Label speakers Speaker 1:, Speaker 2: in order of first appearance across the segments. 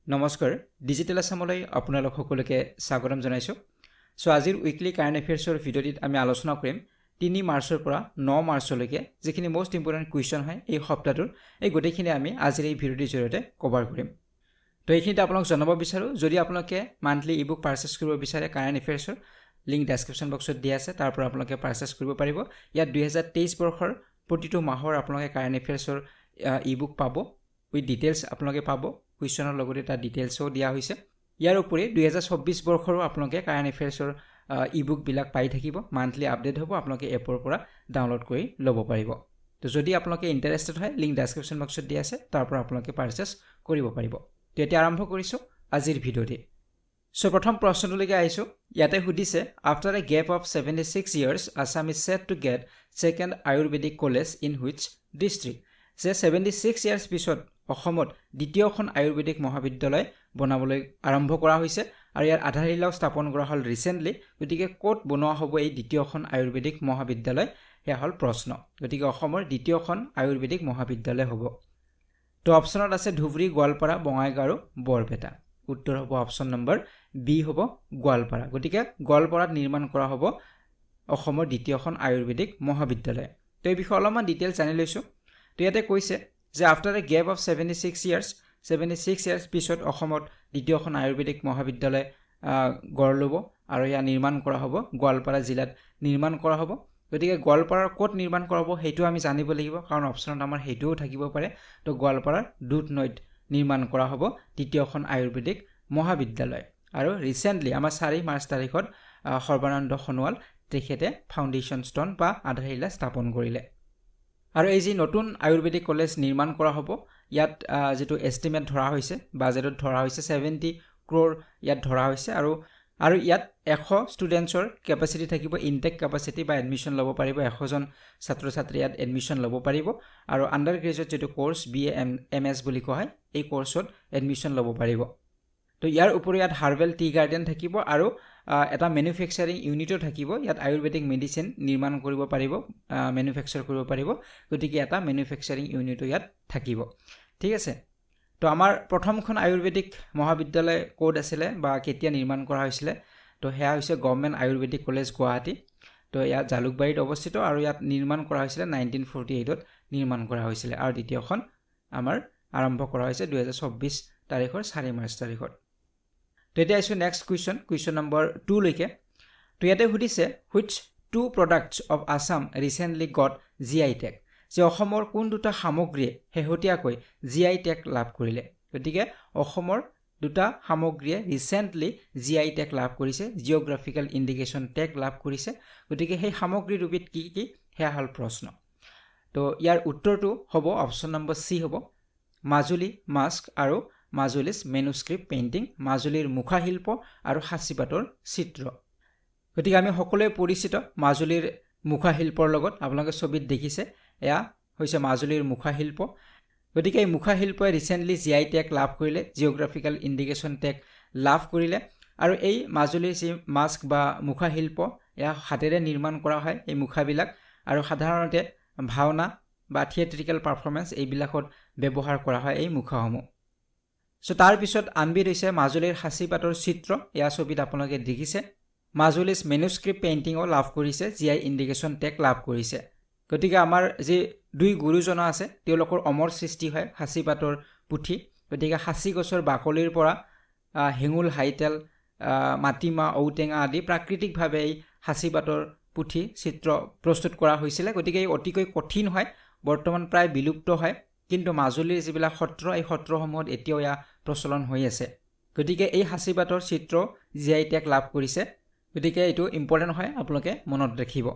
Speaker 1: নমস্কাৰ ডিজিটেল আসামলৈ আপোনালোক সকলোকে স্বাগতম জনাইছো সো আজিৰ উইকলি কাৰেন্ট এফেয়াৰ্সৰ ভিডিঅ'টিত আমি আলোচনা কৰিম 3 মাৰ্চৰ পৰা 9 মাৰ্চলৈকে যিখিনি মোস্ট ইম্পৰ্টেন্ট কুৱেশ্যন হয় এই সপ্তাহটোৰ এই গোটেইখিনি আমি আজিৰ এই ভিডিঅ'টিৰ জৰিয়তে কভাৰ কৰিম তো এইখিনিতে আপোনাক জনাব বিচাৰো যদি আপোনালোকে মান্থলি ইবুক পাৰচেজ কৰিব বিচাৰে কাৰেন্ট এফেয়াৰ্সৰ লিংক ডেসক্ৰিপচন বক্সত দিয়া আছে তাৰ পৰা আপোনালোকে পাৰচেজ কৰিব পাৰিব ইয়াত 2023 বৰ্ষৰ প্ৰতিটো মাহৰ আপোনালোকে কাৰেন্ট এফেয়াৰ্সৰ ইবুক পাব উইথ ডিটেইলছ আপোনালোকে পাব কুৱেশ্যনৰ লগতে এটা ডিটেইলছও দিয়া হৈছে ইয়াৰ উপৰি 2024 বৰ্ষৰ আপোনালোকে কাৰেন্ট এফেয়াৰ্সৰ ইবুক বিলাক পাই থাকিব মান্থলি আপডেট হ'ব আপোনালোকে এপৰ পৰা ডাউনলোড কৰি ল'ব পাৰিব তো যদি আপোনালোকে ইন্টাৰেষ্টেড হয় লিংক ডেসক্ৰিপচন বক্সত দিয়া আছে তাৰ পৰা আপোনালোকে পাৰচেজ কৰিব পাৰিব তো এতিয়া আৰম্ভ কৰিছো আজিৰ ভিডিঅ'টি সো প্ৰথম প্ৰশ্নটোলৈকে আহিছো ইয়াতে সুধিছে after A gap of 76 years Assam is set to get second Ayurvedic college in which district যে 76 ইয়াৰ্স পিছত অসমত দ্বিতীয়খন আয়ুৰ্বেদিক মহাবিদ্যালয় বনাবলৈ আৰম্ভ কৰা হৈছে আৰু ইয়াৰ আধাৰশিলাও স্থাপন কৰা হল ৰিসেন্টলি গতিকে কোট বনোৱা হ'ব এই দ্বিতীয়খন আয়ুৰ্বেদিক মহাবিদ্যালয় হে হল প্ৰশ্ন গতিকে অসমৰ দ্বিতীয়খন আয়ুৰ্বেদিক মহাবিদ্যালয় হ'ব তো অপচনত আছে ধুবৰী গোৱালপাৰা বঙাইগাঁও আৰু বৰপেটা উত্তৰ হ'ব অপচন নম্বৰ বি হ'ব গোৱালপাৰা গতিকে গোৱালপাৰাত নিৰ্মাণ কৰা হ'ব অসমৰ দ্বিতীয়খন আয়ুৰ্বেদিক মহাবিদ্যালয় তো এই বিষয়ে অলপমান ডিটেইলছ জানি লৈছো তো ইয়াতে কৈছে যে after A gap of 76 years পিছত অসমত দ্বিতীয়খন আয়ুৰ্বেদিক মহাবিদ্যালয় গঢ় ল'ব আৰু ইয়া নিৰ্মাণ কৰা হ'ব গোৱালপাৰা জিলাত নিৰ্মাণ কৰা হ'ব গতিকে গোৱালপাৰাৰ ক'ত নিৰ্মাণ কৰা হ'ব সেইটো আমি জানিব লাগিব কাৰণ অপচনত আমাৰ হেইটোও থাকিব পাৰে তো গোৱালপাৰাৰ দুধনৈত নিৰ্মাণ কৰা হ'ব দ্বিতীয়খন আয়ুৰ্বেদিক মহাবিদ্যালয় আৰু ৰিসেন্টলি আমাৰ 4 মাৰ্চ তাৰিখত সৰ্বানন্দ সোণোৱাল তেখেতে ফাউণ্ডেশ্যন ষ্টন বা আধাৰশিলা স্থাপন কৰিলে আৰু এই যে নতুন আয়ুৰ্বেদিক কলেজ নিৰ্মাণ কৰা হ'ব ইয়াত যেটো এস্টিমেট ধৰা হৈছে বাজেটত ধৰা হৈছে 70 ক্ৰোৰ ইয়াত ধৰা হৈছে আৰু ইয়াত 100 ষ্টুডেন্টছৰ কেপাসিটি থাকিব ইনটেক কেপাসিটি বা এডমিশন ল'ব পাৰিব 100 জন ছাত্ৰ ছাত্ৰী ইয়াত এডমিশন ল'ব পাৰিব আৰু আন্ডাৰ গ্ৰেজুৱেট যেটো কোৰ্স বিএ এমএস বুলি কোৱা হয় এই কোৰ্সত এডমিশন ল'ব পাৰিব তো ইয়াৰ উপৰি ইয়াত হাৰ্বেল টি গাৰ্ডেন থাকিব আৰু এটা ম্যানুফ্যাকচাৰিং ইউনিটও থাকিব ইয়াত আয়ুৰ্বেদিক মেডিচিন নিৰ্মাণ কৰিব পাৰিব ম্যানুফ্যাকচাৰ কৰিব পাৰিব গতিকে এটা ম্যানুফ্যাকচাৰিং ইউনিটও ইয়াত থাকিব ঠিক আছে তো আমাৰ প্ৰথমখন আয়ুৰ্বেদিক মহাবিদ্যালয় কোড আছিল বা কেতিয়া নিৰ্মাণ কৰা হৈছিল তো হেয়া হৈছে গভৰ্ণমেণ্ট আয়ুৰ্বেদিক কলেজ গুৱাহাটী তো ইয়াত জালুকবাৰীত অৱস্থিত আৰু ইয়াত নিৰ্মাণ কৰা হৈছিল 1948ত নিৰ্মাণ কৰা হৈছিল আৰু দ্বিতীয়খন আমাৰ আৰম্ভ কৰা হৈছে 2024 তাৰিখৰ 4 মাৰ্চ তাৰিখত তো এতিয়া আইছো নেক্সট কুৱেশ্যন নম্বৰ 2 লৈকে তো ইয়াতে সুধিছে which two products of Assam recently got GI tag যে অসমৰ কোন দুটা সামগ্ৰীয়ে হেহতিয়াকৈ GI tag লাভ কৰিলে গতিকে অসমৰ দুটা সামগ্ৰীয়ে ৰিসেন্টলি GI tag লাভ কৰিছে জিওগ্ৰাফিক্যাল ইন্ডিকেশন tag লাভ কৰিছে গতিকে সেই সামগ্ৰী ৰূপত কি কি হেয়া হল প্ৰশ্ন তো ইয়াৰ উত্তৰটো হ'ব অপচন নম্বৰ সি হ'ব মাজুলী মাস্ক আৰু মাজুলীৰ মেনুস্ক্ৰিপ্ট পেইন্টিং মাজুলীৰ মুখা শিল্প আৰু হাসিপাতৰ চিত্ৰ গতিকে আমি সকলোৱে পৰিচিত মাজুলীৰ মুখা শিল্পৰ লগত আপোনালোকে ছবিত দেখিছে এয়া হৈছে মাজুলীৰ মুখা শিল্প গতিকে এই মুখা শিল্পই ৰিসেন্টলি GI ট্যাগ লাভ কৰিলে জিওগ্ৰাফিক্যাল ইন্ডিকেশন ট্যাগ লাভ কৰিলে আৰু এই মাজুলীৰ যি মাস্ক বা মুখা শিল্প এয়া হাতেৰে নিৰ্মাণ কৰা হয় এই মুখাবিলাক আৰু সাধাৰণতে ভাওনা বা থিয়েট্ৰিক্যাল পাৰফৰম্যান্স এইবিলাকত ব্যৱহাৰ কৰা হয় এই মুখাসমূহ সো তাৰ পিছত আনবিধ হৈছে মাজুলীৰ হাসিপাতৰ চিত্ৰ এয়া ছবিত আপোনালোকে দেখিছে মাজুলীৰ মেনুস্ক্ৰিপ্ট পেইন্টিংও লাভ কৰিছে GI ইন্ডিকেশন ট্যাগ লাভ কৰিছে গতিকে আমাৰ যে দুই গুৰুজন আছে তেওঁলোকৰ অমৰ সৃষ্টি হয় হাসিপাতৰ পুথি গতিকে হাসি গছৰ বাকলিৰ পৰা হেঙুল হাইতেল মাটিমা ঔটেঙা আদি প্ৰাকৃতিকভাৱে এই হাসিপাতৰ পুথি চিত্ৰ প্ৰস্তুত কৰা হৈছিল গতিকে এই অতিকৈ কঠিন হয় বৰ্তমান প্ৰায় বিলুপ্ত হয় কিন্তু মাজুলীৰ যিবিলাক সত্ৰ এই সত্ৰসমূহত এতিয়াও ইয়া প্ৰচলন হৈ আছে গতিকে এই হাসিপাতৰ চিত্ৰ GI ট্যাগ লাভ কৰিছে গতিকে এটো ইম্পৰ্টেন্ট হয় আপোনালোকে মনত ৰাখিব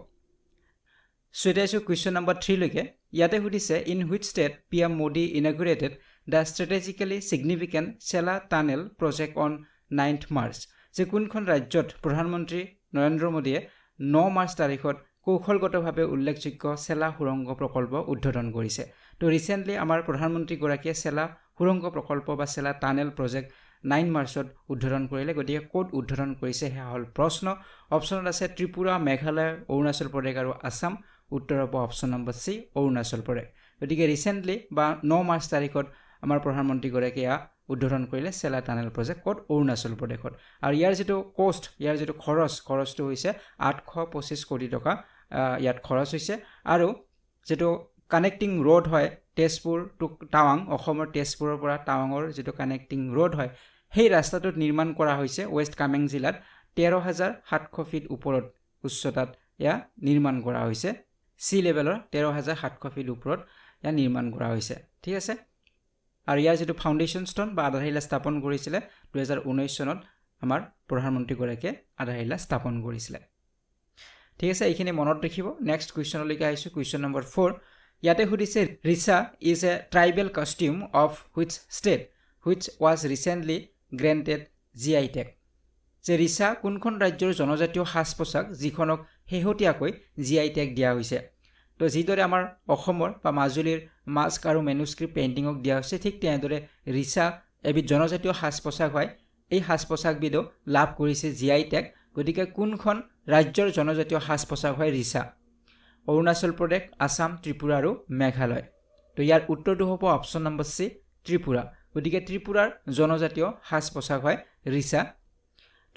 Speaker 1: সো এটা আছে কুৱেশ্যন নম্বৰ 3 লৈকে ইয়াতে সুধিছে in which state PM Modi inaugurated the strategically significant Sela tunnel project on 9th March যে কোনখন ৰাজ্যত প্ৰধানমন্ত্ৰী নৰেন্দ্ৰ মোদীয়ে 9 মাৰ্চ তাৰিখত কৌশলগতভাৱে উল্লেখযোগ্য চেলা সুৰংগ প্ৰকল্প উদ্বোধন কৰিছে তো ৰিসেন্টলি আমাৰ প্ৰধানমন্ত্ৰী গৰাকীয়ে চেলা সুৰংগ প্ৰকল্প বা চেলা টানেল প্ৰজেক্ট 9 মাৰ্চত উদ্বোধন কৰিলে গতিকে কোড উদ্বোধন কৰিছে হেয়া হল প্ৰশ্ন অপচনত আছে ত্ৰিপুৰা মেঘালয় অৰুণাচল প্ৰদেশ আৰু আসাম উত্তৰ হ'ব অপচন নম্বৰ সি অৰুণাচল প্ৰদেশ গতিকে ৰিসেন্টলি বা 9 মাৰ্চ তাৰিখত আমাৰ প্ৰধানমন্ত্ৰী গৰাকীয়ে উদ্বোধন কৰিলে চেলা টানেল প্ৰজেক্ট ক'ত অৰুণাচল প্ৰদেশত আৰু ইয়াৰ যিটো কষ্ট ইয়াৰ যিটো খৰচটো হৈছে 825 কোটি টকা ইয়াত খৰচ হৈছে আৰু যেটো কানেক্টিং ৰোড হয় তেজপুৰ টু টাৱাং অসমৰ তেজপুৰৰ পৰা টাৱাঙৰ যেটো কানেক্টিং ৰোড হয় সেই ৰাস্তাটোত নিৰ্মাণ কৰা হৈছে ওয়েষ্ট কামেং জিলাত 13700 ফিট ওপৰত উচ্চতাত ইয়া নিৰ্মাণ কৰা হৈছে সি লেভেলৰ 13700 ফিট ওপৰত ইয়া নিৰ্মাণ কৰা হৈছে ঠিক আছে আৰু ইয়াৰ যেটো ফাউণ্ডেশ্যন ষ্টন বা আধাৰশিলা স্থাপন কৰিছিলে 2019 চনত আমাৰ প্ৰধানমন্ত্ৰী গৰাকীয়ে আধাৰশিলা স্থাপন কৰিছিলে ঠিক আছে এইখিনি মনত ৰাখিব নেক্সট কোৱেশ্চনলৈকে আহিছো কোৱেশ্চন নম্বৰ 4 ইয়াতে সুধিছে Risa is a tribal costume of which state which was recently granted GI tag যে ৰিসা কোনখন ৰাজ্যৰ জনজাতীয় সাজ পোছাক যিখনক হেহতিয়াকৈ জিআই টেগ দিয়া হৈছে তো যিদৰে আমাৰ অসমৰ বা মাজুলীৰ মাস্ক আৰু মেনুস্ক্ৰিপ্ট পেইন্টিংক দিয়া হৈছে ঠিক তেনেদৰে ৰিসা এবিধ জনজাতীয় সাজ পোছাক হয় এই সাজ পোছাকবিধ লাভ কৰিছে জিআই টেগ গতিকে কোনখন ৰাজ্যৰ জনজাতীয় সাজ পোছাক হয় ৰিসা অৰুণাচল প্ৰদেশ আসাম ত্ৰিপুৰা আৰু মেঘালয় তো ইয়াৰ উত্তৰটো হ'ব অপচন নম্বৰ সি ত্ৰিপুৰা গতিকে ত্ৰিপুৰাৰ জনজাতীয় সাজ পোছাক হয় ৰিসা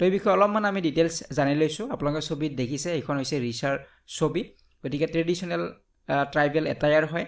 Speaker 1: তো এই বিষয়ে অলপমান আমি ডিটেইলছ জানি লৈছো আপোনালোকে ছবিত দেখিছে এইখন হৈছে ৰিসাৰ ছবি গতিকে ট্ৰেডিশনাল ট্ৰাইবেল এটায়াৰ হয়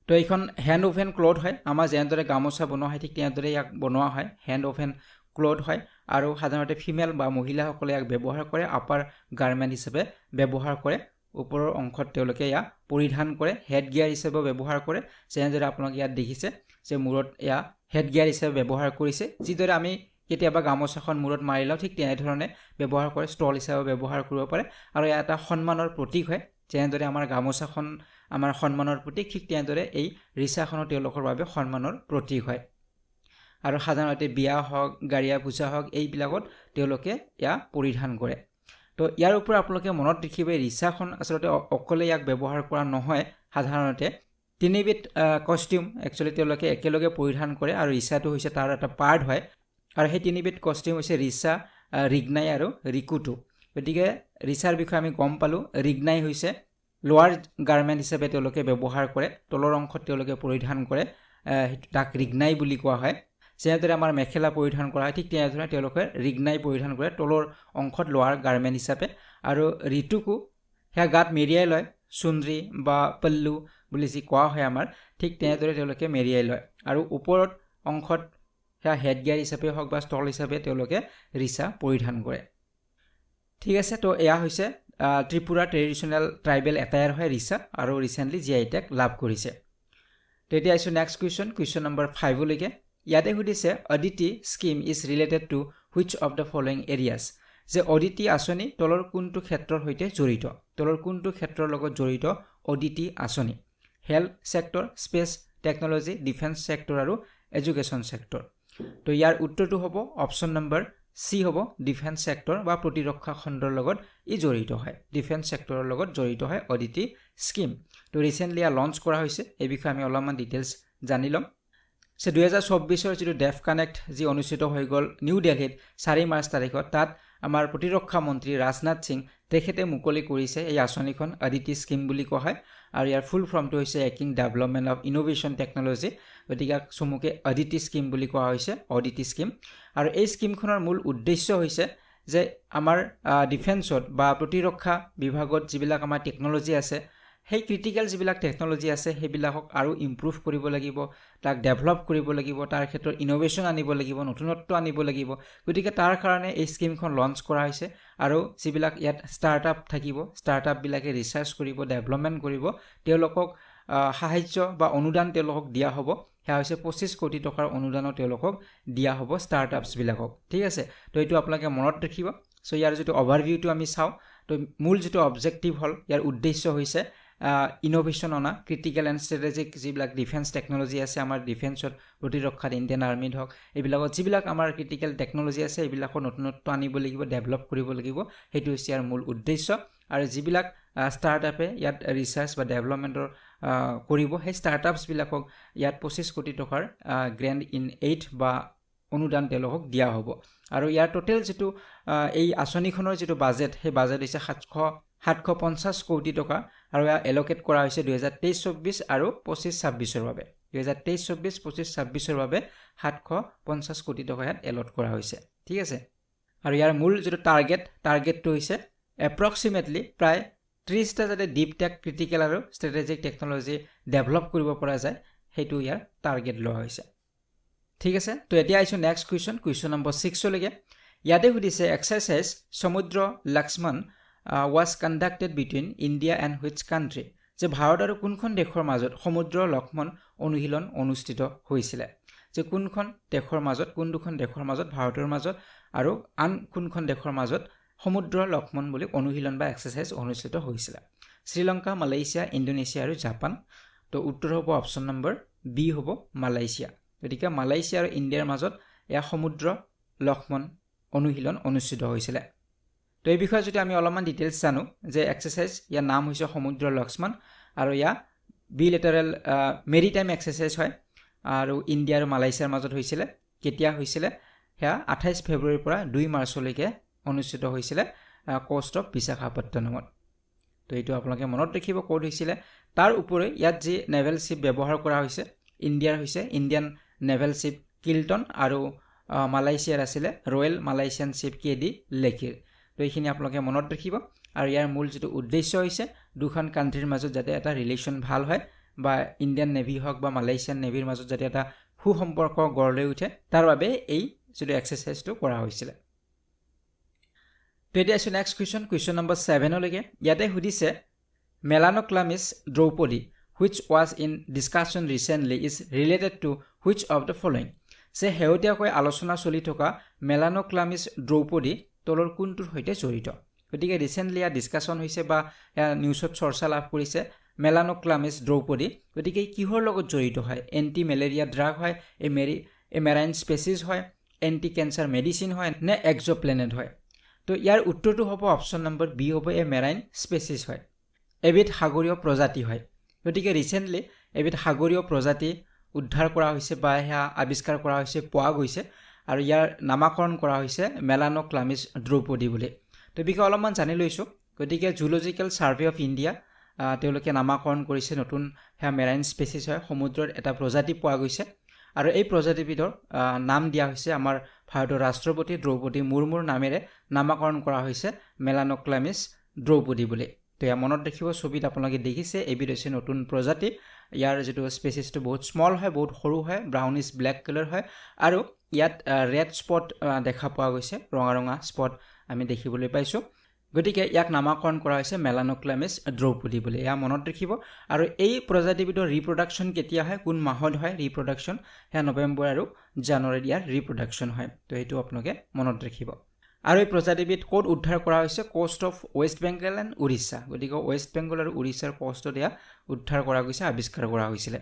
Speaker 1: তো এইখন হ্যান্ড ওভেন ক্লথ হয় আমাৰ যেনেদৰে গামোচা বনোৱা হয় ঠিক তেনেদৰে ইয়াক বনোৱা হয় হ্যান্ড ওভেন ক্লথ হয় আৰু সাধাৰণতে ফিমেল বা মহিলাসকলে ইয়াক ব্যৱহাৰ কৰে আপাৰ গাৰ্মেণ্ট হিচাপে ব্যৱহাৰ কৰে ওপৰৰ অংশত তেওঁলোকে ইয়া পৰিধান কৰে হেড গিয়াৰ হিচাপে ব্যৱহাৰ কৰে যেনেদৰে আপোনালোকে ইয়াত দেখিছে যে মূৰত ইয়া হেড গিয়াৰ হিচাপে ব্যৱহাৰ কৰিছে যিদৰে আমি কেতিয়াবা গামোচাখন মূৰত মাৰি লওঁ ঠিক তেনেধৰণে ব্যৱহাৰ কৰে ষ্টল হিচাপে ব্যৱহাৰ কৰিব পাৰে আৰু ইয়া এটা সন্মানৰ প্ৰতীক হয় যেনেদৰে আমাৰ গামোচাখন আমাৰ সন্মানৰ প্ৰতীক ঠিক তেনেদৰে এই ৰিসাখনো তেওঁলোকৰ বাবে সন্মানৰ প্ৰতীক হয় আৰু সাধাৰণতে বিয়া হওক গাৰিয়া পূজা হওক এইবিলাকত তেওঁলোকে ইয়া পৰিধান কৰে তো ইয়াৰ ওপৰত আপোনালোকে মনত ৰাখিব ৰিসাখন আসলতে অকলে ইয়াক ব্যৱহাৰ কৰা নহয় সাধাৰণতে তিনিবিধ কস্টিউম একচুয়ালি তেওঁলোকে একেলগে পৰিধান কৰে আৰু ৰিসাটো হৈছে তাৰ এটা পাৰ্ট হয় আৰু সেই তিনিবিধ কস্টিউম হৈছে ৰিসা ৰিগনাই আৰু ৰিকুটো গতিকে ৰিসাৰ বিষয়ে আমি গম পালো ৰিগনাই হৈছে লোৱাৰ গাৰ্মেণ্ট হিচাপে তেওঁলোকে ব্যৱহাৰ কৰে তলৰ অংশত তেওঁলোকে পৰিধান কৰে তাক ৰিগনাই বুলি কোৱা হয় যেনেদৰে আমাৰ মেখেলা পৰিধান কৰা হয় ঠিক তেনেদৰে তেওঁলোকে ৰিগনাই পৰিধান কৰে তলৰ অংশত লোৱাৰ গাৰ্মেণ্ট হিচাপে আৰু ঋতুকো হেয়া গাত মেৰিয়াই লয় চুন্দ্ৰী বা পল্লু বুলি যি কোৱা হয় আমাৰ ঠিক তেনেদৰে তেওঁলোকে মেৰিয়াই লয় আৰু ওপৰত অংশত হেয়া হেড গিয়াৰ হিচাপে হওক বা ষ্টল হিচাপে তেওঁলোকে ৰিসা পৰিধান কৰে ঠিক আছে তো এয়া হৈছে ত্ৰিপুৰা ট্ৰেডিশনাল ট্ৰাইবেল এটায়াৰ হয় ৰিসা আৰু ৰিসেন্টলি জিআই টেগ লাভ কৰিছে তেতিয়া আইছো নেক্সট কোৱেশ্চন নম্বৰ 5 লৈকে ইয়াতে সুধিছে Aditi scheme is related to which of the following areas যে অদিতি আঁচনি তলৰ কোনটো ক্ষেত্ৰৰ সৈতে জড়িত তলৰ কোনটো ক্ষেত্ৰৰ লগত জড়িত অদিতি আঁচনি health sector space technology defence sector আৰু এডুকেশ্যন সেক্টৰ তো ইয়াৰ উত্তৰটো হ'ব অপচন নম্বৰ সি হ'ব ডিফেন্স সেক্টৰ বা প্ৰতিৰক্ষা খণ্ডৰ লগত ই জড়িত হয় ডিফেন্স সেক্টৰৰ লগত জড়িত হয় অদিতি স্কিম তো ৰিসেন্টলি লঞ্চ কৰা হৈছে এই বিষয়ে আমি অলপমান ডিটেইলছ জানি লম সে 2024 যেটো ডেফ কানেক্ট যি অনুষ্ঠিত হৈ গল নিউ দিল্লীত 4 মাৰ্চ তাৰিখত তাত আমাৰ প্ৰতিৰক্ষা মন্ত্ৰী ৰাজনাথ সিং তেখেতে মুকলি কৰিছে এই আঁচনিখন অদিতি স্কিম বুলি কোৱা হয় আৰু ইয়াৰ ফুল ফৰ্মটো হৈছে একিং ডেভেলপমেন্ট অফ ইনোভেশন টেকনলজি গতিকে চমুকে অদিতি স্কিম বুলি কোৱা হৈছে অদিতি স্কিম আৰু এই স্কিমখনৰ মূল উদ্দেশ্য হৈছে যে আমাৰ ডিফেন্সত বা প্ৰতিৰক্ষা বিভাগত যিবিলাক আমাৰ টেকনলজি আছে সেই ক্ৰিটিক্যাল যিবিলাক টেকনলজি আছে সেইবিলাকক আৰু ইমপ্ৰুভ কৰিব লাগিব তাক ডেভেলপ কৰিব লাগিব তাৰ ক্ষেত্ৰত ইনোভেশন আনিব লাগিব নতুনত্ব আনিব লাগিব গতিকে তাৰ কাৰণে এই স্কিমখন লঞ্চ কৰা হৈছে আৰু যিবিলাক ইয়াত ষ্টাৰ্টআপ থাকিব ষ্টাৰ্টআপ বিলাকে ৰিচাৰ্চ কৰিব ডেভেলপমেন্ট কৰিব তেওঁলোকক সাহায্য বা অনুদান তেওঁলোকক দিয়া হ'ব হেয়া হৈছে 25 কোটি টকাৰ অনুদান তেওঁলোকক দিয়া হ'ব ষ্টাৰ্টআপছ বিলাকক ঠিক আছে তো এইটো আপোনালোকে মনত ৰাখিব সো ইয়াৰ যেটো ওভাৰভিউটো আমি চাও তো মূল যেটো অবজেক্টিভ হল ইয়াৰ উদ্দেশ্য হৈছে ইনোভেশন অনা ক্ৰিটিক্যাল এণ্ড ষ্ট্ৰেটেজিক যিবিলাক ডিফেন্স টেকনলজি আছে আমাৰ ডিফেন্সত প্ৰতিৰক্ষাত ইণ্ডিয়ান আৰ্মিত হওক এইবিলাকত যিবিলাক আমাৰ ক্ৰিটিক্যাল টেকনলজি আছে এইবিলাকৰ নতুনত্ব আনিব লাগিব ডেভেলপ কৰিব লাগিব হেতু হৈছে ইয়াৰ মূল উদ্দেশ্য আৰু যিবিলাক ষ্টাৰ্টআপে ইয়াত ৰিচাৰ্চ বা ডেভেলপমেন্টৰ কৰিব সেই ষ্টাৰ্টআপছ বিলাকক ইয়াত 25 কোটি টকাৰ গ্ৰেণ্ট ইন এইড বা অনুদান তেওঁলোকক দিয়া হ'ব আৰু ইয়াৰ টোটাল যেটো এই আঁচনিখনৰ যেটো বাজেট সেই বাজেট হৈছে 750 কোটি টকা আৰু এলোকেট কৰা হৈছে 2023-24 আৰু 25-26 ৰ বাবে 2023-24 25-26 বাবে 750 কোটি টকা ইয়াত এলট কৰা হৈছে ঠিক আছে আৰু ইয়াৰ মূল যেটো টাৰ্গেটটো হৈছে এপ্ৰক্সিমেটলি প্ৰায় 30টা যাতে ডিপ টেক ক্ৰিটিকেল আৰু ষ্ট্ৰেটেজিক টেকনলজি ডেভেলপ কৰিব পৰা যায় হেতু ইয়াৰ টাৰ্গেট লোৱা হৈছে ঠিক আছে তো এতিয়া আইছো নেক্সট কুৱেশ্যন নম্বৰ 6 লৈকে ইয়াতে সুধিছে এক্সাৰসাইজ সমুদ্ৰ Lakshman was conducted between India and which country যে ভাৰত আৰু কোনখন দেশৰ মাজত সমুদ্ৰ লক্ষ্মণ অনুশীলন অনুষ্ঠিত হৈছিল যে কোনখন দেশৰ মাজত কোন দুখন দেশৰ মাজত ভাৰতৰ মাজত আৰু আন কোনখন দেশৰ মাজত সমুদ্ৰ লক্ষ্মণ বুলি অনুশীলন বা এক্সাৰসাইজ অনুষ্ঠিত হৈছিল শ্ৰীলংকা মালয়েছিয়া ইণ্ডোনেছিয়া আৰু জাপান তো উত্তৰ হ'ব অপচন নম্বৰ বি হ'ব মালয়েছিয়া গতিকে মালয়েছিয়া আৰু ইণ্ডিয়াৰ মাজত এয়া সমুদ্ৰ লক্ষ্মণ অনুশীলন অনুষ্ঠিত হৈছিল তো এই বিষয়ে যদি আমি অলপমান ডিটেইলছ জানো যে এক্সাৰসাইজ ইয়াৰ নাম হৈছে সমুদ্ৰ লক্ষ্মণ আৰু ইয়া বিলেটাৰেল মেৰিটাইম এক্সাৰসাইজ হয় আৰু ইণ্ডিয়া আৰু মালয়েছিয়াৰ মাজত হৈছিল কেতিয়া হৈছিল হেয়া 28 ফেব্ৰুৱাৰীৰ পৰা 2 মাৰ্চলৈকে অনুষ্ঠিত হৈছিল কোষ্ট অফ বিশাখাপট্টনমত তো এইটো আপোনালোকে মনত ৰাখিব কোড হৈছিল তাৰ উপৰি ইয়াত যি নেভেল শিপ ব্যৱহাৰ কৰা হৈছে ইণ্ডিয়াৰ হৈছে ইণ্ডিয়ান নেভেল শিপ কিল্টন আৰু মালয়েছিয়াৰ আছিল ৰয়েল মালয়েছিয়ান শিপ কেডি লেকিৰ তো এইখিনি আপোনালোকে মনত ৰাখিব আৰু ইয়াৰ মূল যেটো উদ্দেশ্য হৈছে দুখন কান্ট্ৰিৰ মাজত যাতে এটা ৰিলেচন ভাল হয় বা ইণ্ডিয়ান নেভি হক বা মালয়েছিয়ান নেভিৰ মাজত যাতে এটা সুসম্পৰ্ক গঢ় লৈ উঠে তাৰ বাবে এই যেটো এক্সাৰসাইজটো কৰা হৈছিল তো এতিয়া নেক্সট কুৱেশ্যন নম্বৰ 7 লৈকে ইয়াতে সুধিছে মেলানোক্লামিছ Draupadi which was in discussion recently is related to which of the following যে হেউতিয়াকৈ আলোচনা চলি থকা মেলানোক্লামিছ দ্ৰৌপদী তলৰ কোনটোৰ সৈতে জড়িত গতিকে ৰিসেন্টলি ডিসকাশন হৈছে বা নিউজত চৰ্চা লাভ কৰিছে মেলানোক্লামিছ দ্ৰৌপদী গতিকে কিহৰ লগত জড়িত হয় এন্টি মেলেৰিয়া ড্ৰাগ হয় এ মেৰাইন স্পেচিছ হয় এন্টি ক্যান্সাৰ মেডিসিন হয় নে এক্সোপ্লেনেট হয় তো ইয়াৰ উত্তৰটো হ'ব অপচন নম্বৰ বি হ'ব এ মেৰাইন স্পেচিছ হয় এবিধ সাগৰীয় প্ৰজাতি হয় গতিকে ৰিসেন্টলি এবিধ সাগৰীয় প্ৰজাতি উদ্ধাৰ কৰা হৈছে বা হেয়া আৱিষ্কাৰ কৰা হৈছে পোৱা গৈছে আৰু ইয়াৰ নামকৰণ কৰা হৈছে মেলানোক্লামিছ দ্ৰৌপদী বুলি তো বিষয়ে অলপমান জানি লৈছো গতিকে জুলজিক্যাল সাৰ্ভে অফ ইণ্ডিয়া তেওঁলোকে নামকৰণ কৰিছে নতুন হেয়া মেৰাইন স্পেচিছ হয় সমুদ্ৰৰ এটা প্ৰজাতি পোৱা গৈছে আৰু এই প্ৰজাতিবিধৰ নাম দিয়া হৈছে আমাৰ ভাৰতৰ ৰাষ্ট্ৰপতি দ্ৰৌপদী মুৰ্মুৰ নামেৰে নামকৰণ কৰা হৈছে মেলানোক্লামিছ দ্ৰৌপদী বুলি তো ইয়া মনত ৰাখিব ছবিত আপোনালোকে দেখিছে এবিধ হৈছে নতুন প্ৰজাতি ইয়াৰ যেটো স্পেচিছটো বহুত স্মল হয় বহুত সৰু হয় ব্ৰাউনিশ ব্ল্যাক কালাৰ হয় আৰু ইয়াত ৰেড স্পট দেখা পোৱা গৈছে ৰঙা ৰঙা স্পট আমি দেখিবলৈ পাইছো গতিকে ইয়াক নামকৰণ কৰা হৈছে মেলানোক্লামিছ দ্ৰৌপদী বুলি ইয়া মনত ৰাখিব আৰু এই প্ৰজাতিবিধৰ ৰিপ্ৰডাকচন কেতিয়া হয় কোন মাহত হয় ৰিপ্ৰডাকচন হে নৱেম্বৰ আৰু জানুৱাৰীত ইয়াৰ ৰিপ্ৰডাকচন হয় তো এইটো আপোনালোকে মনত ৰাখিব আৰু এই প্ৰজাতিবিধ কোড উদ্ধাৰ কৰা হৈছে coast of West Bengal and Orissa গতিকে ওয়েস্ট বেংগল আৰু উৰিষ্যাৰ কোষ্টত ইয়া উদ্ধাৰ কৰা গৈছে আৱিষ্কাৰ কৰা হৈছিল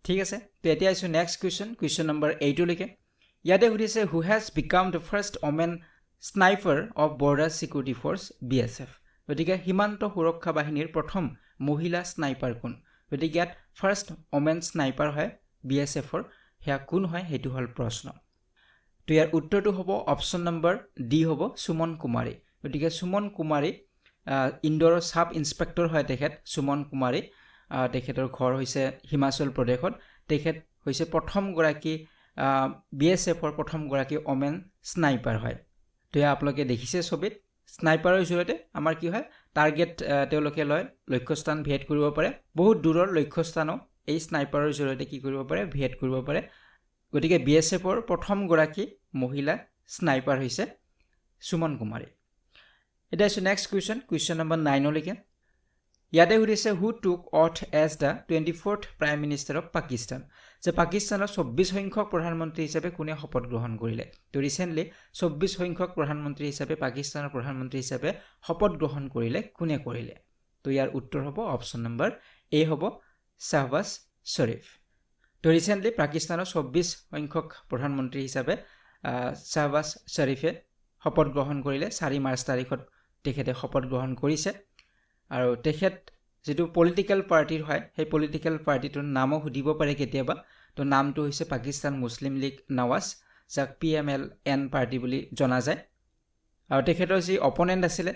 Speaker 1: ঠিক আছে তো এতিয়া আইছো নেক্সট কুৱেশ্যন নম্বৰ 8 লৈকে ইয়াতে সুধিছে who has became the first women sniper of border security force BSF গতিকে সীমান্ত সুৰক্ষা বাহিনীৰ প্ৰথম মহিলা স্নাইপাৰ কোন গতিকে ইয়াত ফাৰ্ষ্ট ওমেন স্নাইপাৰ হয় বিএসএফৰ হেয়া কোন হয় হেতু হল প্ৰশ্ন তো ইয়াৰ উত্তৰটো হ'ব অপচন নম্বৰ ডি হ'ব সুমন কুমাৰী গতিকে সুমন কুমাৰী ইন্দোৰৰ সাব ইন্সপেক্টৰ হয় তেখেত সুমন কুমাৰী তেখেতৰ ঘৰ হৈছে হিমাচল প্ৰদেশত তেখেত হৈছে প্ৰথম গৰাকী বিএসএফৰ প্ৰথম গৰাকী ওমেন স্নাইপাৰ হয় তো ইয়া আপোনালোকে দেখিছে ছবিত স্নাইপাৰৰ জৰিয়তে আমাৰ কি হয় টাৰ্গেট তেওঁলোকে লয় লক্ষ্যস্থান ভেদ কৰিব পাৰে বহুত দূৰৰ লক্ষ্যস্থানো এই স্নাইপাৰৰ জৰিয়তে কি কৰিব পাৰে ভেদ কৰিব পাৰে গতিকে বিএসএফৰ প্ৰথম গৰাকী মহিলা স্নাইপাৰ হৈছে সুমন কুমাৰী এটা আছে নেক্সট কুৱেশ্যন নম্বৰ 9 লৈকে ইয়াতে সুধিছে who took oath as the 24th prime minister of Pakistan যে পাকিস্তানৰ 24 সংখ্যক প্ৰধানমন্ত্ৰী হিচাপে কোনে শপত গ্ৰহণ কৰিলে তো ৰিসেন্টলি 24 সংখ্যক প্ৰধানমন্ত্ৰী হিচাপে পাকিস্তানৰ প্ৰধানমন্ত্ৰী হিচাপে শপত গ্ৰহণ কৰিলে কোনে কৰিলে তো ইয়াৰ উত্তৰ হ'ব অপচন নম্বৰ এ হ'ব শাহবাজ শৰীফ তো ৰিসেন্টলি পাকিস্তানৰ 24 সংখ্যক প্ৰধানমন্ত্ৰী হিচাপে শাহবাজ শৰীফে শপত গ্ৰহণ কৰিলে 4 মাৰ্চ তাৰিখত তেখেতে শপত গ্ৰহণ কৰিছে আৰু তেখেত যেটো পলিটিক্যাল পাৰ্টিৰ হয় সেই পলিটিক্যাল পাৰ্টিটোৰ নামও সুধিব পাৰে কেতিয়াবা তো নামটো হৈছে পাকিস্তান মুছলিম লীগ নৱাজ যাক PMLN পাৰ্টি বুলি জনা যায় আৰু তেখেতৰ যি অপোনেণ্ট আছিল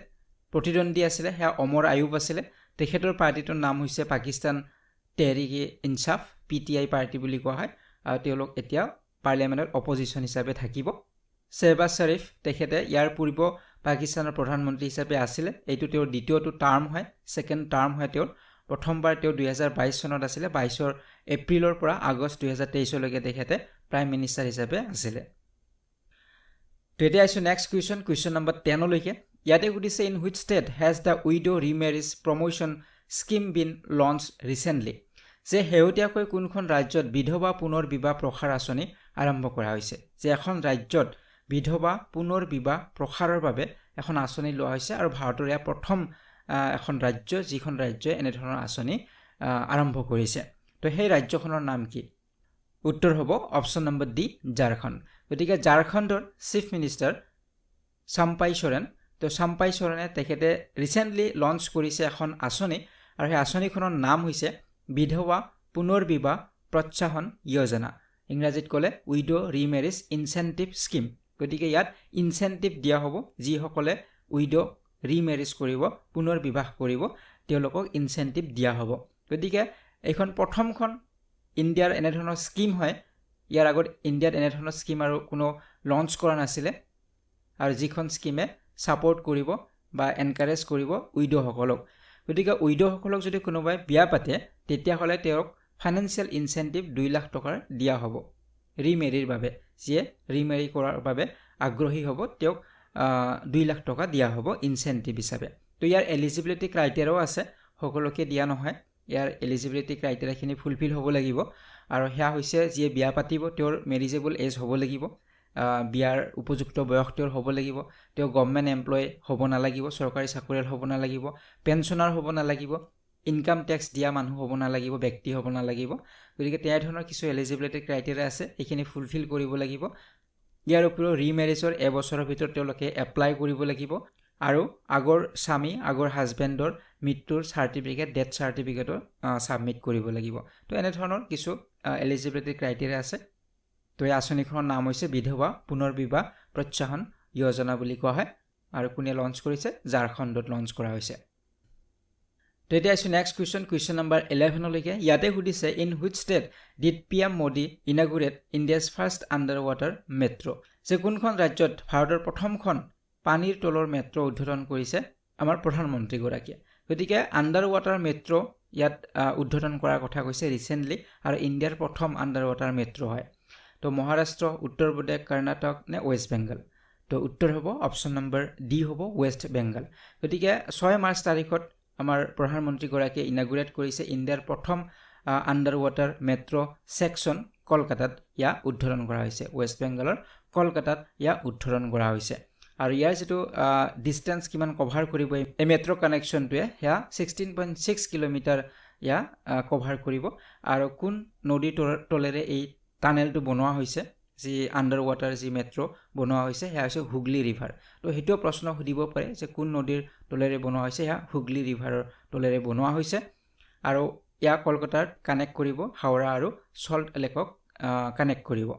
Speaker 1: প্ৰতিদ্বন্দ্বী আছিল হেয়া অমৰ আয়ুব আছিল তেখেতৰ পাৰ্টিটোৰ নাম হৈছে পাকিস্তান তেহৰিক ইনচাফ PTI পাৰ্টি বুলি কোৱা হয় আৰু তেওঁলোক এতিয়া পাৰ্লিয়ামেণ্টত অপজিশ্যন হিচাপে থাকিব শ্বেহবাজ শ্বৰীফ তেখেতে ইয়াৰ পূৰ্ব পাকিস্তানৰ প্ৰধানমন্ত্ৰী হিচাপে আছিলে এইটো তেওঁৰ দ্বিতীয়টো টাৰ্ম হয় ছেকেণ্ড টাৰ্ম হয় তেওঁৰ প্ৰথমবাৰ তেওঁ 2022 চনত আছিলে 22 এপ্ৰিলৰ পৰা আগষ্ট 2023 লৈকে তেখেতে প্ৰাইম মিনিষ্টাৰ হিচাপে আছিলে তো এতিয়া আইছো নেক্সট কুৱেশ্যন নম্বৰ 10 লৈকে ইয়াতে সুধিছে in which state has the widow remarriage promotion scheme been launch recently যে শেহতীয়াকৈ কোনখন ৰাজ্যত বিধৱা পুনৰ বিবাহ প্ৰসাৰ আঁচনি আৰম্ভ কৰা হৈছে যে এখন ৰাজ্যত বিধৱা পুনৰ বিবাহ প্ৰসাৰৰ বাবে এখন আঁচনি লোৱা হৈছে আৰু ভাৰতৰ এয়া প্ৰথম এখন ৰাজ্য যিখন ৰাজ্যই এনে ধৰণৰ আঁচনি আৰম্ভ কৰিছে তো সেই ৰাজ্যখনৰ নাম কি উত্তৰ হ'ব অপচন নম্বৰ ডি ঝাৰখণ্ড গতিকে ঝাৰখণ্ডৰ চিফ মিনিষ্টাৰ চাম্পাই সোৰেন তো চাম্পাই সোৰেনে তেখেতে ৰিচেণ্টলি লঞ্চ কৰিছে এখন আঁচনি আৰু সেই আঁচনিখনৰ নাম হৈছে বিধৱা পুনৰ বিবাহ প্ৰোৎসাহন যোজনা ইংৰাজীত ক'লে উইডো ৰিমেৰিজ ইনচেন্টিভ স্কিম গতিকে ইয়াত ইনচেন্টিভ দিয়া হ'ব যিসকলে উইডো ৰিমেৰিজ কৰিব পুনৰ বিবাহ কৰিব তেওঁলোকক ইনচেন্টিভ দিয়া হ'ব গতিকে এইখন প্ৰথমখন ইণ্ডিয়াৰ এনে ধৰণৰ স্কিম হয় ইয়াৰ আগত ইণ্ডিয়াত এনে ধৰণৰ স্কিম আৰু কোনো লঞ্চ কৰা নাছিলে আৰু যিখন স্কিমে সাপোৰ্ট কৰিব বা এনকাৰেজ কৰিব উইডোসকলক গতিকে উইডোসকলক যদি কোনোবাই বিয়া পাতে তেতিয়াহ'লে তেওঁক ফাইনেন্সিয়েল ইনচেন্টিভ 2 লাখ টকাৰ দিয়া হ'ব ৰিমেৰিৰ বাবে যিয়ে ৰিমেৰি কৰাৰ বাবে আগ্ৰহী হ'ব তেওঁক 2 লাখ টকা দিয়া হ'ব ইনচেন্টিভ হিচাপে তো ইয়াৰ এলিজিবিলিটি ক্ৰাইটেৰিয়াও আছে সকলোকে দিয়া নহয় ইয়াৰ এলিজিবিলিটি ক্ৰাইটেৰিয়াখিনি ফুলফিল হ'ব লাগিব আৰু সেয়া হৈছে যিয়ে বিয়া পাতিব তেওঁৰ মেৰিজেবল এজ হ'ব লাগিব বিয়াৰ উপযুক্ত বয়স তেওঁৰ হ'ব লাগিব তেওঁ গভৰ্ণমেণ্ট এমপ্লয় হ'ব নালাগিব চৰকাৰী চাকৰিয়াল হ'ব নালাগিব পেঞ্চনাৰ হ'ব নালাগিব ইনকাম টেক্স দিয়া মানুহ হ'ব নালাগিব ব্যক্তি হ'ব নালাগিব গতিকে তেনে ধৰণৰ কিছু এলিজিবিলিটি ক্ৰাইটেৰিয়া আছে এইখিনি ফুলফিল কৰিব লাগিব ইয়াৰ উপৰিও ৰিমেৰিজৰ এবছৰৰ ভিতৰত তেওঁলোকে এপ্লাই কৰিব লাগিব আৰু আগৰ স্বামী আগৰ হাজবেণ্ডৰ মৃত্যুৰ চাৰ্টিফিকেট ডেথ চাৰ্টিফিকেটৰ সাবমিট কৰিব লাগিব তো এনে ধৰণৰ কিছু এলিজিবিলিটি ক্ৰাইটেৰিয়া আছে তো এই আঁচনিখনৰ নাম হৈছে বিধৱা পুনৰ বিবাহ প্ৰোৎসাহন যোজনা বুলি কোৱা হয় আৰু কোনে লঞ্চ কৰিছে ঝাৰখণ্ডত লঞ্চ কৰা হৈছে তো এতিয়া আছো নেক্সট কুৱেশ্যন নম্বৰ 11 লৈকে ইয়াতে সুধিছে in which state did PM Modi inaugurate India's first under water metro' যে কোনখন ৰাজ্যত ভাৰতৰ প্ৰথমখন পানীৰ তলৰ মেট্ৰ' উদ্বোধন কৰিছে আমাৰ প্ৰধানমন্ত্ৰীগৰাকীয়ে গতিকে আণ্ডাৰ ৱাটাৰ মেট্ৰ' ইয়াত উদ্বোধন কৰাৰ কথা কৈছে ৰিচেণ্টলি আৰু ইণ্ডিয়াৰ প্ৰথম আণ্ডাৰ ৱাটাৰ মেট্ৰ' হয় তো মহাৰাষ্ট্ৰ উত্তৰ প্ৰদেশ কৰ্ণাটক নে ৱেষ্ট বেংগল তো উত্তৰ হ'ব অপচন নম্বৰ ডি হ'ব ৱেষ্ট বেংগল গতিকে 6 মাৰ্চ তাৰিখত আমাৰ প্ৰধানমন্ত্ৰীগৰাকীয়ে ইনাগুৰেট কৰিছে ইণ্ডিয়াৰ প্ৰথম আণ্ডাৰ ৱাটাৰ মেট্ৰ' ছেকশ্যন কলকাতাত ইয়া উদ্বোধন কৰা হৈছে ৱেষ্ট বেংগলৰ কলকাতাত ইয়া উদ্বোধন কৰা হৈছে আৰু ইয়াৰ যেটো ডিসটেন্স কিমান কভাৰ কৰিব এই মেট্ৰ' কানেকশ্যনটোৱে হেয়া 16.6 কিলোমিটাৰ ইয়া কভাৰ কৰিব আৰু কোন নদীৰ তলেৰে এই টানেলটো বনোৱা হৈছে যি আণ্ডাৰ ৱাটাৰ যি মেট্ৰ' বনোৱা হৈছে হেয়া হৈছে হুগলি ৰিভাৰ তো হেটো প্ৰশ্ন সুধিব পাৰে যে কোন নদীৰ তলেৰে বনোৱা হৈছে হেয়া হুগলি ৰিভাৰৰ তলেৰে বনোৱা হৈছে আৰু ইয়া কলকাতাত কানেক্ট কৰিব হাওৰা আৰু সল্ট লেকক কানেক্ট কৰিব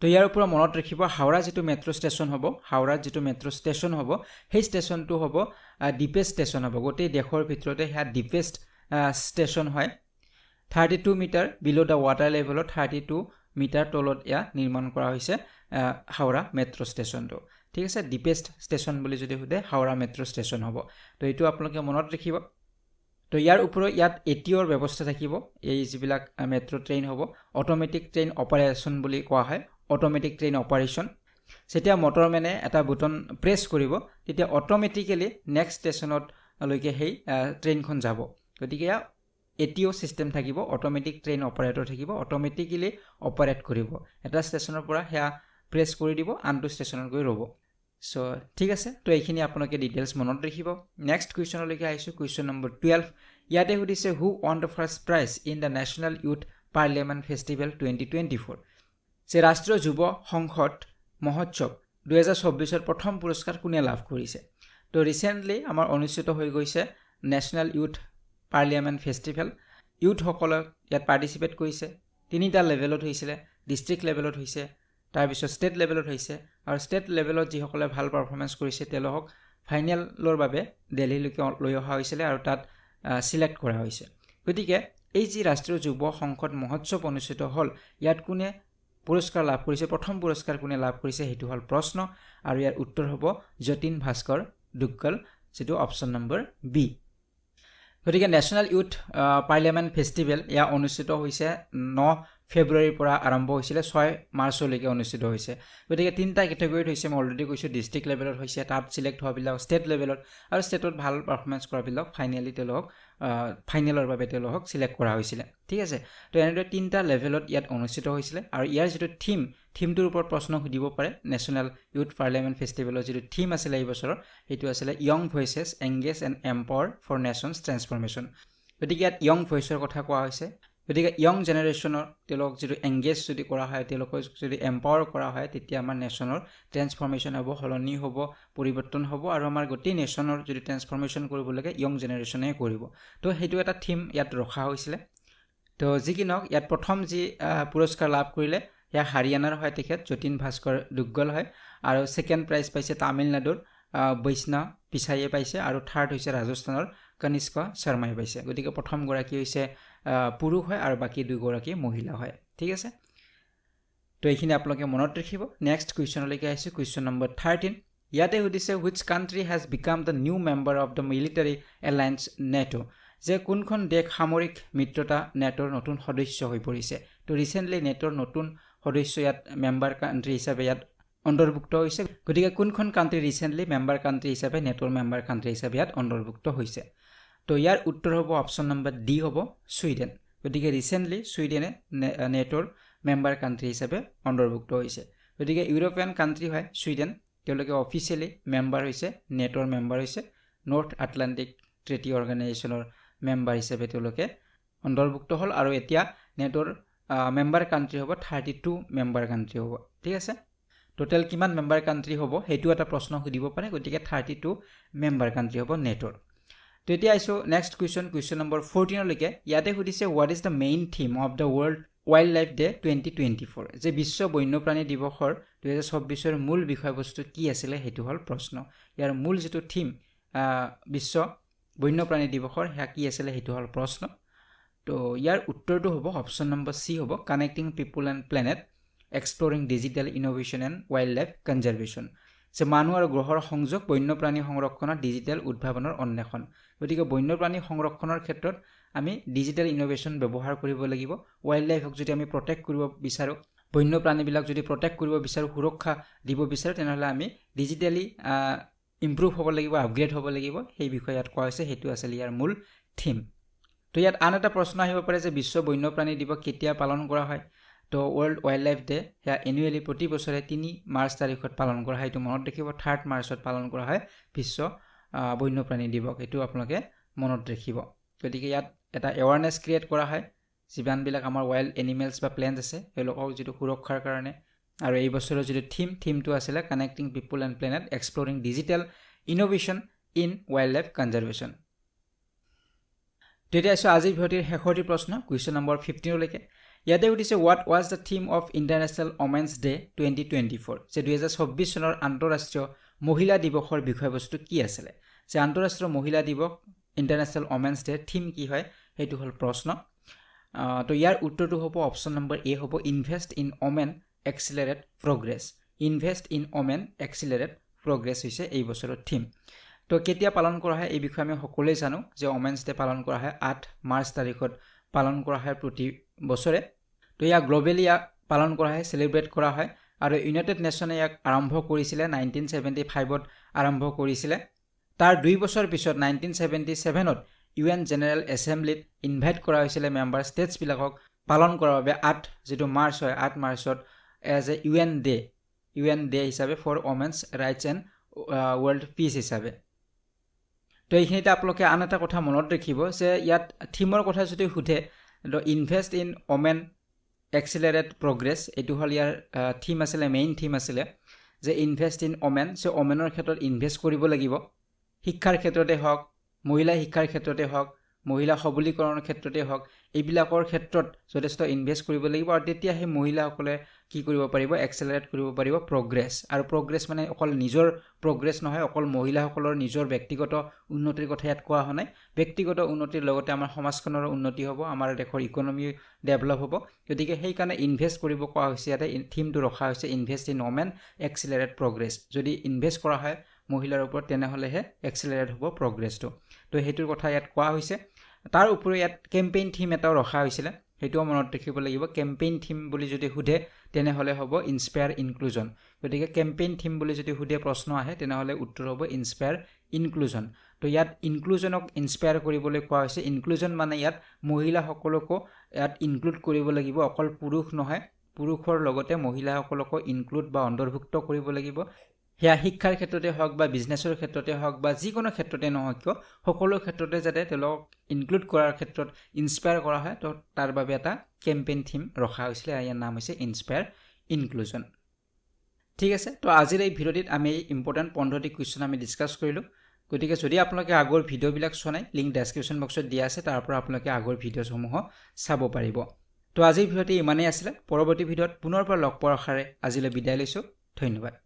Speaker 1: তো ইয়াৰ ওপৰত মনত ৰাখিব হাওৰা যেটো মেট্ৰ' ষ্টেচন হ'ব হাওৰাত যেটো মেট্ৰ' ষ্টেচন হ'ব সেই ষ্টেচনটো হ'ব ডিপেষ্ট ষ্টেচন হ'ব গোটেই দেশৰ ভিতৰতে হেয়া ডিপেষ্ট ষ্টেচন হয় 32 মিটাৰ বিলো দা ৱাটাৰ লেভেলত 32 মিটাৰ তলত ইয়া নিৰ্মাণ কৰা হৈছে হাওৰা মেট্ৰ' ষ্টেচনটো ঠিক আছে ডিপেষ্ট ষ্টেচন বুলি যদি সুধে হাওৰা মেট্ৰ' ষ্টেচন হ'ব তো এইটো আপোনালোকে মনত ৰাখিব তো ইয়াৰ ওপৰত ইয়াত এটিঅৰ ব্যৱস্থা থাকিব এই যিবিলাক মেট্ৰ' ট্ৰেইন হ'ব অটোমেটিক ট্ৰেইন অপাৰেশ্যন বুলি কোৱা হয় অটোমেটিক ট্ৰেইন অপাৰেশ্যন যেতিয়া মটৰমেনে এটা বুটন প্ৰেছ কৰিব তেতিয়া অটোমেটিক্যালি নেক্সট ষ্টেচনত লৈকে সেই ট্ৰেইনখন যাব গতিকে এটিঅ সিস্টেম থাকিব অটোমেটিক ট্ৰেইন অপাৰেটৰ থাকিব অটোমেটিক্যালি অপাৰেট কৰিব এটা ষ্টেচনৰ পৰা হেয়া প্ৰেছ কৰি দিব আনটো ষ্টেচনত গৈ ৰ'ব সো ঠিক আছে তো এইখিনি আপোনালোকে ডিটেইলছ মনত ৰাখিব নেক্সট কুৱেশ্যনলৈকে আহিছো কুৱেশ্যন নম্বৰ 12 ইয়াতে সুধিছে who won the first prize in the national youth parliament festival 2024 যে ৰাষ্ট্ৰীয় যুৱ সংসদ মহোৎসৱ 2024ৰ প্ৰথম পুৰস্কাৰ কোনে লাভ কৰিছে তো ৰিসেন্টলি আমাৰ অনুষ্ঠিত হৈ গৈছে নেশ্যনেল ইউথ পাৰ্লিয়ামেণ্ট ফেষ্টিভেল ইউথসকলক ইয়াত পাৰ্টিচিপেট কৰিছে তিনিটা লেভেলত হৈছিল ডিস্ট্ৰিক্ট লেভেলত হৈছে তাৰ পিছত ষ্টেট লেভেলত হৈছে আৰু ষ্টেট লেভেলত যিসকলে ভাল পাৰফৰ্মেন্স কৰিছে তেওঁলোকক ফাইনেলৰ বাবে দিল্লীলৈকে লৈ অহা হৈছিল আৰু তাত সিলেক্ট কৰা হৈছে গতিকে এই যি ৰাষ্ট্ৰীয় যুৱ সংসদ মহোৎসৱ অনুষ্ঠিত হ'ল ইয়াত কোনে পুৰস্কাৰ লাভ কৰিছে প্ৰথম পুৰস্কাৰ কোনে লাভ কৰিছে সেইটো হ'ল প্ৰশ্ন আৰু ইয়াৰ উত্তৰ হ'ব যতীন ভাস্কৰ দুগ্গল যেটো অপচন নম্বৰ বি গতিকে নেশ্যনেল ইউথ পাৰ্লিয়ামেণ্ট ফেষ্টিভেল ইয়া অনুষ্ঠিত হৈছে 9 ফেব্ৰুৱাৰীৰ পৰা আৰম্ভ হৈছিলে 6 মাৰ্চলৈকে অনুষ্ঠিত হৈছে গতিকে তিনটা কেটেগৰীত হৈছে মই অলৰেডি কৈছো ডিস্ট্ৰিক্ট লেভেলত হৈছে তাত সিলেক্ট হোৱাবিলাক ষ্টেট লেভেলত আৰু ষ্টেটত ভাল পাৰফৰ্মেন্স কৰাবিলাক ফাইনালি তেওঁলোক ফাইনেলৰ বাবে তেওঁলোক সিলেক্ট কৰা হৈছিল ঠিক আছে তো এনেদৰে তিনটা লেভেলত ইয়াত অনুষ্ঠিত হৈছিল আৰু ইয়াৰ যেটো থিমটোৰ ওপৰত প্ৰশ্ন সুধিব পাৰে নেশ্যনেল ইউথ পাৰ্লিয়ামেণ্ট ফেষ্টিভেলৰ যেটো থিম আছিল এই বছৰৰ সেইটো আছিল young voices engage and empower for nations transformation গতিকে ইয়াত ইয়ং ভয়েসৰ কথা কোৱা হৈছে গতিকে ইয়ং জেনাৰেশ্যনৰ তেওঁলোক যেটো এংগেজ যদি কৰা হয় তেওঁলোকক যদি এম্পাৱাৰ কৰা হয় তেতিয়া আমাৰ নেশ্যনৰ ট্ৰান্সফৰমেশ্যন হ'ব হলনি হ'ব পৰিৱৰ্তন হ'ব আৰু আমাৰ গোটেই নেশ্যনৰ যদি ট্ৰান্সফৰমেশ্যন কৰিব লাগে ইয়ং জেনাৰেশ্যনে কৰিব তো সেইটো এটা থিম ইয়াত ৰখা হৈছিল তো যিকিনক ইয়াত প্ৰথম যি পুৰস্কাৰ লাভ কৰিলে ইয়া হাৰিয়ানাৰ হয় তেখেত যতীন ভাস্কৰ দুগ্গল হয় আৰু সেকেন্ড প্ৰাইজ পাইছে তামিলনাডুৰ বৈষ্ণৱ পিছাইয়ে পাইছে আৰু থাৰ্ড হৈছে ৰাজস্থানৰ কনিষ্ক শৰ্মাই পাইছে গতিকে প্ৰথম গৰাকী হৈছে পুৰুষ হয় আৰু বাকি দুই গৰাকী মহিলা হয় ঠিক আছে তো এইখিনি আপোনালোকে মনত ৰাখিব নেক্সট কোৱেশ্চনলৈকে আহিছে কোৱেশ্চন নম্বৰ 13 ইয়াতে সুধিছে which country has become the new member of the military alliance NATO যে কোনখন দেশ সামৰিক মিত্ৰতা নেটোৰ নতুন সদস্য হৈ পৰিছে তো ৰিসেন্টলি নেটোৰ নতুন সদস্য ইয়াত মেম্বাৰ কান্ট্ৰি হিচাপে ইয়াত অন্তৰ্ভুক্ত হৈছে গতিকে কোনখন কান্ট্ৰি ৰিসেন্টলি মেম্বাৰ কান্ট্ৰি হিচাপে নেটোৰ মেম্বাৰ কান্ট্ৰি হিচাপে ইয়াত অন্তৰ্ভুক্ত হৈছে তো ইয়াৰ উত্তৰ হ'ব অপচন নম্বৰ ডি হ'ব সুইডেন গতিকে ৰিসেন্টলি সুইডেনে নেটোৰ মেম্বাৰ কান্ট্ৰি হিচাপে অন্তৰ্ভুক্ত হৈছে গতিকে ইউৰোপিয়ান কান্ট্ৰি হয় সুইডেন তেওঁলোকে অফিচিয়েলি মেম্বাৰ হৈছে নেটোৰ মেম্বাৰ হৈছে নৰ্থ আটলান্টিক ট্ৰেটি অৰ্গানাইজেশ্যনৰ মেম্বাৰ হিচাপে তেওঁলোকে অন্তৰ্ভুক্ত হ'ল আৰু এতিয়া নেটোৰ মেম্বাৰ কান্ট্ৰি হ'ব 32 মেম্বাৰ কান্ট্ৰি হ'ব ঠিক আছে টোটাল কিমান মেম্বাৰ কান্ট্ৰি হ'ব হেতু এটা প্ৰশ্ন সুধিব পাৰে গতিকে 32 মেম্বাৰ কান্ট্ৰি হ'ব নেটোৰ তো এতিয়া আইছো নেক্সট কোৱেশ্চন নম্বৰ 14 লৈকে ইয়াতে সুধিছে what is the main theme of the world wild life day 2024 যে বিশ্ব বন্যপ্ৰাণী দিৱসৰ 2024 ৰ মূল বিষয়বস্তু কি আছিল হেতু হল প্ৰশ্ন ইয়াৰ মূল যেটো থিম বিশ্ব বন্যপ্ৰাণী দিৱসৰ হ্যা কি আছিল হেতু হল প্ৰশ্ন তো ইয়াৰ উত্তৰটো হ'ব অপচন নম্বৰ সি হ'ব connecting people and planet exploring digital innovation and wildlife conservation যে মানুহ আৰু গ্ৰহৰ সংযোগ বন্যপ্ৰাণী সংৰক্ষণৰ ডিজিটেল উদ্ভাৱনৰ অন্বেষণ গতিকে বন্যপ্ৰাণী সংৰক্ষণৰ ক্ষেত্ৰত আমি ডিজিটেল ইনোভেশন ব্যৱহাৰ কৰিব লাগিব ওয়াইল্ড লাইফক যদি আমি প্ৰটেক্ট কৰিব বিচাৰো বন্যপ্ৰাণীবিলাক যদি প্ৰটেক্ট কৰিব বিচাৰো সুৰক্ষা দিব বিচাৰো তেনেহলে আমি ডিজিটেলি ইমপ্ৰুভ হ'ব লাগিব আপগ্ৰেড হ'ব লাগিব সেই বিষয়ে ইয়াত কোৱা হৈছে হেতু আছিল ইয়াৰ মূল থিম তো ইয়াত আন এটা প্ৰশ্ন আহিব পাৰে যে বিশ্ব বন্যপ্ৰাণী দিৱস কেতিয়া পালন কৰা হয় তো ওয়াৰ্ল্ড ওয়াইল্ড লাইফ ডে হ্যা এনুৱেলি প্ৰতি বছৰে 3 মাৰ্চ তাৰিখত পালন কৰা হয় এটো মনত ৰাখিব 3 মাৰ্চত পালন কৰা হয় বিশ্ব বন্যপ্ৰাণী দিৱস এটো আপোনালোকে মনত ৰাখিব গতিকে ইয়াত এটা এৱাৰনেছ ক্ৰিয়েট কৰা হয় যিবানবিলাক আমাৰ ওয়াইল্ড এনিমেলছ বা প্লেন্টছ আছে হেলোকক যেটো সুৰক্ষাৰ কাৰণে আৰু এই বছৰৰ যেটো থিমটো আছিল connecting people and planet exploring digital innovation in wildlife conservation তেতিয়া আছে আজি ভিডিঅ'ৰ শেষৰ প্ৰশ্ন কোৱেশ্চন নম্বৰ 15 লৈকে ইয়াতে উঠিছে what was the theme of international women's day 2024 যে 2024 চনৰ আন্তঃৰাষ্ট্ৰীয় মহিলা দিৱসৰ বিষয়বস্তু কি আছিল যে আন্তঃৰাষ্ট্ৰীয় মহিলা দিৱস ইন্টাৰনেশ্যনেল ওমেন্স ডে থিম কি হয় হেতু হল প্ৰশ্ন তো ইয়াৰ উত্তৰটো হ'ব অপচন নম্বৰ এ হ'ব invest in women accelerate progress invest in women accelerate progress হৈছে এই বছৰৰ থিম তো কেতিয়া পালন কৰা হয় এই বিষয়ে আমি সকলোৱে জানো যে ওমেন্স ডে পালন কৰা হয় 8 মাৰ্চ তাৰিখত পালন কৰা হয় প্ৰতি বছৰে তো ইয়া গ্লোবেলি পালন কৰা হয় সেলিব্ৰেট কৰা হয় আৰু ইউনাইটেড নেশ্যনে ইয়াক আৰম্ভ কৰিছিল 1975ত আৰম্ভ কৰিছিল তাৰ 2 বছৰ পিছত 1977ত ইউএন জেনাৰেল এছেম্বলিত ইনভাইট কৰা হৈছিল মেম্বাৰ ষ্টেটছ বিলাকক পালন কৰাৰ বাবে 8 যেটো মাৰ্চ হয় 8 মাৰ্চত এজ এ ইউএন ডে হিচাপে for women's rights and world peace হিচাপে তো এইখিনিতে আপোনালোকে আন এটা কথা মনত ৰাখিব যে ইয়াত থিমৰ কথা যদি সুধে তো invest in women accelerate progress এটো হল ইয়াৰ থিম আছিল মেইন থিম আছিল যে ইনভেস্ট ইন ওমেন সো ওমেনৰ ক্ষেত্ৰত ইনভেস্ট কৰিব লাগিব শিক্ষাৰ ক্ষেত্ৰতে হওক মহিলা শিক্ষাৰ ক্ষেত্ৰতে হওক মহিলা সবলীকৰণৰ ক্ষেত্ৰতে হওক এইবিলাকৰ ক্ষেত্ৰত যথেষ্ট ইনভেস্ট কৰিব লাগিব আৰু তেতিয়া সেই মহিলাসকলে কি কৰিব পাৰিব এক্সেলাৰেট কৰিব পাৰিব প্ৰগ্ৰেছ আৰু প্ৰগ্ৰেছ মানে অকল নিজৰ প্ৰগ্ৰেছ নহয় অকল মহিলাসকলৰ নিজৰ ব্যক্তিগত উন্নতিৰ কথা ইয়াত কোৱা হোৱা নাই ব্যক্তিগত উন্নতিৰ লগতে আমাৰ সমাজখনৰ উন্নতি হ'ব আমাৰ দেশৰ ইকনমি ডেভেলপ হ'ব গতিকে সেই কাৰণে ইনভেষ্ট কৰিব কোৱা হৈছে ইয়াতে থিমটো ৰখা হৈছে ইনভেষ্ট ইন ওমেন এক্সেলাৰেট প্ৰগ্ৰেছ যদি ইনভেষ্ট কৰা হয় মহিলাৰ ওপৰত তেনেহ'লেহে এক্সেলাৰেট হ'ব প্ৰগ্ৰেছটো তো সেইটোৰ কথা ইয়াত কোৱা হৈছে তাৰ উপৰি ইয়াত কেম্পেইন থিম এটাও ৰখা হৈছিলে সেইটোও মনত ৰাখিব লাগিব কেম্পেইন থিম বুলি যদি সোধে তেনেহ'লে হ'ব ইনস্পায়াৰ ইনক্লুজন গতিকে কেম্পেইন থিম বুলি যদি সোধে প্ৰশ্ন আহে তেনেহ'লে উত্তৰ হ'ব ইনস্পায়াৰ ইনক্লুজন তো ইয়াত ইনক্লুজনক ইনস্পায়াৰ কৰিবলৈ কোৱা হৈছে ইনক্লুজন মানে ইয়াত মহিলাসকলকো ইয়াত ইনক্লুড কৰিব লাগিব অকল পুৰুষ নহয় পুৰুষৰ লগতে মহিলাসকলকো ইনক্লুড বা অন্তৰ্ভুক্ত কৰিব লাগিব সেয়া শিক্ষাৰ ক্ষেত্ৰতে হওক বা বিজনেছৰ ক্ষেত্ৰতে হওক বা যিকোনো ক্ষেত্ৰতে নহওক কিয় সকলো ক্ষেত্ৰতে যাতে তেওঁলোকক ইনক্লুড কৰাৰ ক্ষেত্ৰত ইনস্পায়াৰ কৰা হয় তো তাৰ বাবে এটা কেম্পেইন থিম ৰখা হৈছিলে আৰু ইয়াৰ নাম হৈছে ইনস্পায়াৰ ইনক্লুজন ঠিক আছে তো আজিৰ এই ভিডিঅ'টিত আমি ইম্পৰ্টেণ্ট 15টি কুৱেশ্যন আমি ডিছকাছ কৰিলোঁ গতিকে যদি আপোনালোকে আগৰ ভিডিঅ'বিলাক চোৱা নাই লিংক ডেছক্ৰিপশ্যন বক্সত দিয়া আছে তাৰ পৰা আপোনালোকে আগৰ ভিডিঅ'সমূহ চাব পাৰিব তো আজিৰ ভিডিঅ'টি ইমানেই আছিলে পৰৱৰ্তী ভিডিঅ'ত পুনৰ লগ পোৱাৰ আশাৰে আজিলৈ বিদায় লৈছোঁ ধন্যবাদ